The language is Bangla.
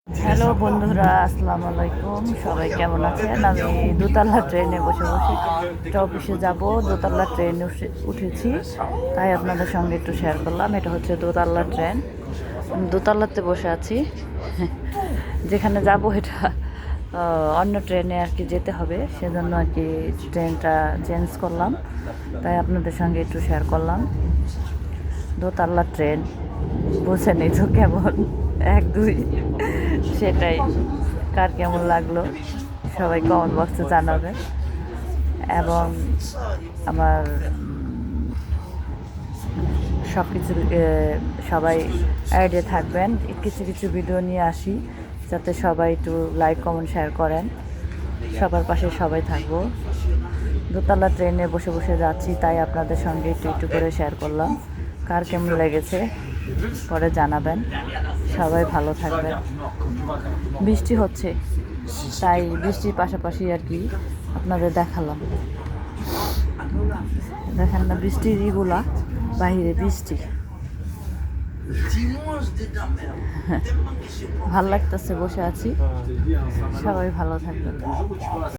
হ্যালো বন্ধুরা, আসসালামু আলাইকুম। সবাই কেমন আছেন? আমি দোতলা ট্রেনে বসে বসে একটা অফিসে যাব। দোতলা ট্রেনে উঠেছি, তাই আপনাদের সঙ্গে একটু শেয়ার করলাম। এটা হচ্ছে দোতলা ট্রেন। দোতলাতে বসে আছি। যেখানে যাব এটা অন্য ট্রেনে আর কি যেতে হবে, সেজন্য আর কি ট্রেনটা চেঞ্জ করলাম, তাই আপনাদের সঙ্গে একটু শেয়ার করলাম। দোতলা ট্রেন বোঝেনি তো কেমন, এক দুই, সেটাই। কার কেমন লাগলো সবাই কমেন্ট বক্সে জানাবেন, এবং আমার সব কিছু সবাই অ্যাডে থাকবেন। কিছু কিছু ভিডিও নিয়ে আসি যাতে সবাই একটু লাইক কমেন্ট শেয়ার করেন। সবার পাশে সবাই থাকবো। দোতলা ট্রেনে বসে বসে যাচ্ছি, তাই আপনাদের সঙ্গে একটু একটু করে শেয়ার করলাম। কার কেমন লেগেছে পরে জানাবেন। সবাই ভালো থাকবেন। বৃষ্টি হচ্ছে, তাই বৃষ্টির পাশাপাশি আর কি আপনাদের দেখালাম। দেখেন না বৃষ্টির ইগুলা, বাহিরে বৃষ্টি। ভাল লাগতেছে, বসে আছি। সবাই ভালো থাকবেন।